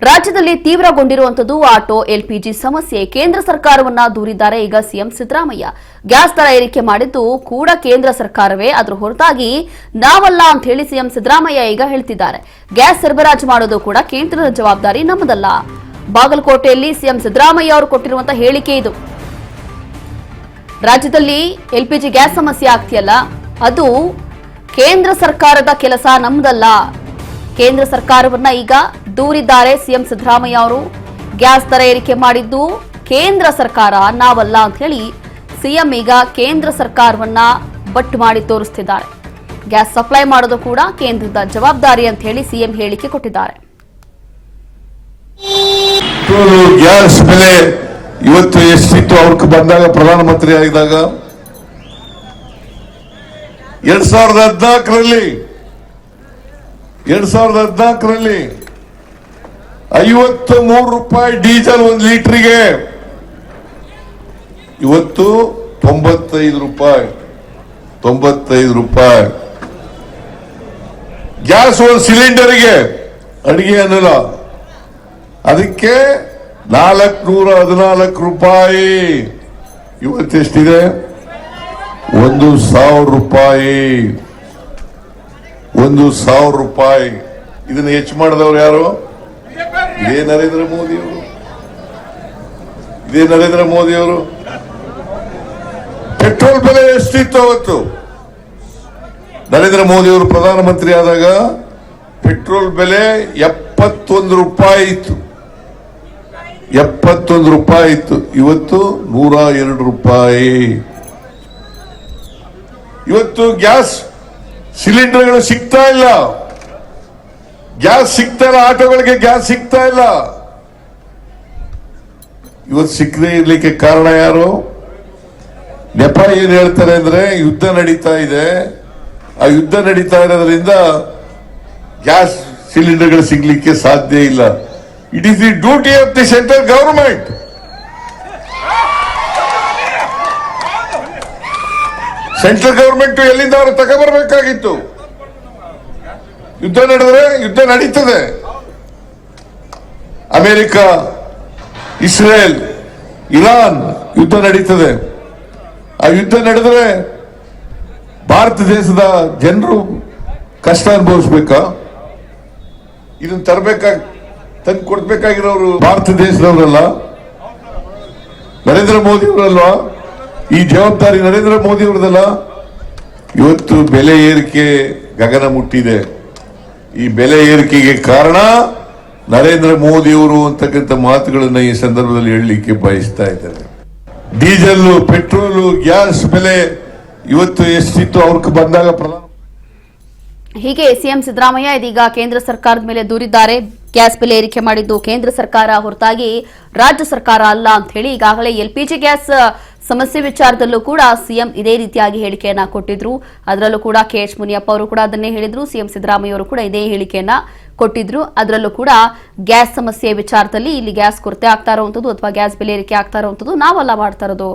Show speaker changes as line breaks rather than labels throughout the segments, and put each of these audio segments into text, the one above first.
ರಾಜ್ಯದಲ್ಲಿ ತೀವ್ರಗೊಂಡಿರುವಂತದ್ದು auto LPG ಸಮಸ್ಯೆ. ಕೇಂದ್ರ ಸರ್ಕಾರವನ್ನ ದೂರಿದ್ದಾರೆ ಈಗ ಸಿಎಂ ಸಿದ್ದರಾಮಯ್ಯ. ಗ್ಯಾಸ್ ದರ ಏರಿಕೆ ಮಾಡಿದ್ದು ಕೂಡ ಕೇಂದ್ರ ಸರ್ಕಾರವೇ, ಅದರ ಹೊರತಾಗಿ ನಾವಲ್ಲ ಅಂತ ಹೇಳಿ ಸಿಎಂ ಸಿದ್ದರಾಮಯ್ಯ ಈಗ ಹೇಳ್ತಿದ್ದಾರೆ. ಗ್ಯಾಸ್ ಸರಬರಾಜು ಮಾಡೋದು ಕೂಡ ಕೇಂದ್ರದ ಜವಾಬ್ದಾರಿ, ನಮ್ಮದಲ್ಲ. ಬಾಗಲಕೋಟೆಯಲ್ಲಿ ಸಿಎಂ ಸಿದ್ದರಾಮಯ್ಯ ಅವರು ಕೊಟ್ಟಿರುವಂತಹ ಹೇಳಿಕೆ ಇದು. ರಾಜ್ಯದಲ್ಲಿ ಎಲ್ಪಿಜಿ ಗ್ಯಾಸ್ ಸಮಸ್ಯೆ ಆಗ್ತಿಯಲ್ಲ, ಅದು ಕೇಂದ್ರ ಸರ್ಕಾರದ ಕೆಲಸ, ನಮ್ಮದಲ್ಲ. ಕೇಂದ್ರ ಸರ್ಕಾರವನ್ನ ಈಗ ದೂರಿದ್ದಾರೆ ಸಿಎಂ ಸಿದ್ದರಾಮಯ್ಯ ಅವರು. ಗ್ಯಾಸ್ ದರ ಏರಿಕೆ ಮಾಡಿದ್ದು ಕೇಂದ್ರ ಸರ್ಕಾರ, ನಾವಲ್ಲ ಅಂತ ಹೇಳಿ ಸಿಎಂ ಈಗ ಕೇಂದ್ರ ಸರ್ಕಾರವನ್ನ ಬಟ್ಟು ಮಾಡಿ ತೋರಿಸ್ತಿದ್ದಾರೆ. ಗ್ಯಾಸ್ ಸಪ್ಲೈ ಮಾಡೋದು ಕೂಡ ಕೇಂದ್ರದ ಜವಾಬ್ದಾರಿ ಅಂತ ಹೇಳಿ ಸಿಎಂ ಹೇಳಿಕೆ ಕೊಟ್ಟಿದ್ದಾರೆ.
ಗ್ಯಾಸ್ ಬೆಲೆ ಇವತ್ತು ಎಷ್ಟಿತ್ತು ಅವ್ರಿಗೆ ಬಂದಾಗ, ಪ್ರಧಾನಮಂತ್ರಿ ಆಗಿದಾಗ 2014ರಲ್ಲಿ 53 ರೂಪಾಯಿ ಡೀಸೆಲ್ 1 ಲೀಟರ್ಗೆ, ಇವತ್ತು 95 ರೂಪಾಯಿ. ಗ್ಯಾಸ್ 1 ಸಿಲಿಂಡರ್ಗೆ, ಅಡಿಗೆ ಅನ್ನಲ್ಲ, ಅದಕ್ಕೆ 414 ರೂಪಾಯಿ. ಇವತ್ತೆಷ್ಟಿದೆ? 1,000 ರೂಪಾಯಿ. 1,000 ರೂಪಾಯಿ. ಇದನ್ನ ಹೆಚ್ಚು ಮಾಡಿದವರು ಯಾರು? ಇದೇ ನರೇಂದ್ರ ಮೋದಿ ಅವರು. ಪೆಟ್ರೋಲ್ ಬೆಲೆ ಎಷ್ಟಿತ್ತು ಅವತ್ತು? ನರೇಂದ್ರ ಮೋದಿ ಅವರು ಪ್ರಧಾನಮಂತ್ರಿ ಆದಾಗ ಪೆಟ್ರೋಲ್ ಬೆಲೆ 71 ರೂಪಾಯಿ ಇತ್ತು. 71 ರೂಪಾಯಿ ಇತ್ತು. ಇವತ್ತು 102 ರೂಪಾಯಿ. ಇವತ್ತು ಗ್ಯಾಸ್ ಸಿಲಿಂಡರ್ಗಳು ಸಿಗ್ತಾ ಇಲ್ಲ. ಆಟೋಗಳಿಗೆ ಗ್ಯಾಸ್ ಸಿಗ್ತಾ ಇಲ್ಲ. ಇವತ್ತು ಸಿಕ್ಕದೇ ಇರ್ಲಿಕ್ಕೆ ಕಾರಣ ಯಾರು? ನೆಪ ಏನ್ ಹೇಳ್ತಾರೆ ಅಂದ್ರೆ, ಯುದ್ಧ ನಡೀತಾ ಇದೆ. ಆ ಯುದ್ಧ ನಡೀತಾ ಇರೋದ್ರಿಂದ ಗ್ಯಾಸ್ ಸಿಲಿಂಡರ್ಗಳು ಸಿಗ್ಲಿಕ್ಕೆ ಸಾಧ್ಯ ಇಲ್ಲ. It is the duty of the central government. Central government ಎಲ್ಲಿಂದ ಅವರು ತಗೊಬರ್ಬೇಕಾಗಿತ್ತು. ಯುದ್ಧ ನಡೆದ್ರೆ ಯುದ್ಧ ನಡೀತದೆ. ಅಮೆರಿಕ, ಇಸ್ರೇಲ್, ಇರಾನ್ ಯುದ್ಧ ನಡೀತದೆ. ಆ ಯುದ್ಧ ನಡೆದ್ರೆ ಭಾರತ ದೇಶದ ಜನರು ಕಷ್ಟ ಅನುಭವಿಸ್ಬೇಕಾ? ಇದನ್ನ ತಂದು ಕೊಡ್ಬೇಕಾಗಿರೋರು ಭಾರತ ದೇಶದವರಲ್ಲ, ನರೇಂದ್ರ ಮೋದಿ ಅವರಲ್ವಾ? ಈ ಜವಾಬ್ದಾರಿ ನರೇಂದ್ರ ಮೋದಿ ಅವರದಲ್ಲ. ಇವತ್ತು ಬೆಲೆ ಏರಿಕೆ ಗಗನ ಮುಟ್ಟಿದೆ. ಈ ಬೆಲೆ ಏರಿಕೆಗೆ ಕಾರಣ ನರೇಂದ್ರ ಮೋದಿ ಅವರು ಅಂತಕ್ಕಂಥ ಮಾತುಗಳನ್ನ ಈ ಸಂದರ್ಭದಲ್ಲಿ ಹೇಳಲಿಕ್ಕೆ ಬಯಸ್ತಾ ಇದ್ದಾರೆ. ಡೀಸೆಲ್, ಪೆಟ್ರೋಲು, ಗ್ಯಾಸ್ ಬೆಲೆ ಇವತ್ತು ಎಷ್ಟಿತ್ತು ಅವ್ರಿಗೆ ಬಂದಾಗ
ಹೀಗೆ ಸಿಎಂ ಸಿದ್ದರಾಮಯ್ಯ ಇದೀಗ ಕೇಂದ್ರ ಸರ್ಕಾರದ ಮೇಲೆ ದೂರಿದ್ದಾರೆ. ಗ್ಯಾಸ್ ಬೆಲೆ ಏರಿಕೆ ಮಾಡಿದ್ದು ಕೇಂದ್ರ ಸರ್ಕಾರ, ಹೊರತಾಗಿ ರಾಜ್ಯ ಸರ್ಕಾರ ಅಲ್ಲ ಅಂತ ಹೇಳಿ. ಈಗಾಗಲೇ ಎಲ್ಪಿಜಿ ಗ್ಯಾಸ್ ಸಮಸ್ಯೆ ವಿಚಾರದಲ್ಲೂ ಕೂಡ ಸಿಎಂ ಇದೇ ರೀತಿಯಾಗಿ ಹೇಳಿಕೆಯನ್ನ ಕೊಟ್ಟಿದ್ರು. ಅದರಲ್ಲೂ ಕೂಡ ಕೆಎಚ್ ಮುನಿಯಪ್ಪ ಅವರು ಕೂಡ ಅದನ್ನೇ ಹೇಳಿದ್ರು. ಸಿಎಂ ಸಿದ್ದರಾಮಯ್ಯ ಅವರು ಕೂಡ ಇದೇ ಹೇಳಿಕೆಯನ್ನ ಕೊಟ್ಟಿದ್ರು. ಅದರಲ್ಲೂ ಕೂಡ ಗ್ಯಾಸ್ ಸಮಸ್ಯೆ ವಿಚಾರದಲ್ಲಿ ಇಲ್ಲಿ ಗ್ಯಾಸ್ ಕೊರತೆ ಆಗ್ತಾ ಇರುವಂತದ್ದು ಅಥವಾ ಗ್ಯಾಸ್ ಬೆಲೆ ಏರಿಕೆ ಆಗ್ತಾ ಇರುವಂತದ್ದು ನಾವೆಲ್ಲ ಮಾಡ್ತಾ ಇರೋದು.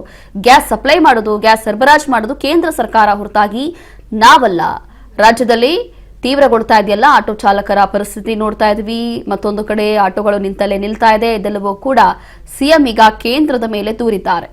ಗ್ಯಾಸ್ ಸಪ್ಲೈ ಮಾಡೋದು, ಗ್ಯಾಸ್ ಸರಬರಾಜು ಮಾಡೋದು ಕೇಂದ್ರ ಸರ್ಕಾರ, ಹೊರತಾಗಿ ನಾವಲ್ಲ. ರಾಜ್ಯದಲ್ಲಿ ತೀವ್ರಗೊಳ್ತಾ ಇದೆಯಲ್ಲ ಆಟೋ ಚಾಲಕರ ಪರಿಸ್ಥಿತಿ ನೋಡ್ತಾ ಇದ್ವಿ. ಮತ್ತೊಂದು ಕಡೆ ಆಟೋಗಳು ನಿಲ್ತಾ ಇದೆ. ಇದೆಲ್ಲವೂ ಕೂಡ ಸಿಎಂ ಈಗ ಕೇಂದ್ರದ ಮೇಲೆ ದೂರಿದ್ದಾರೆ.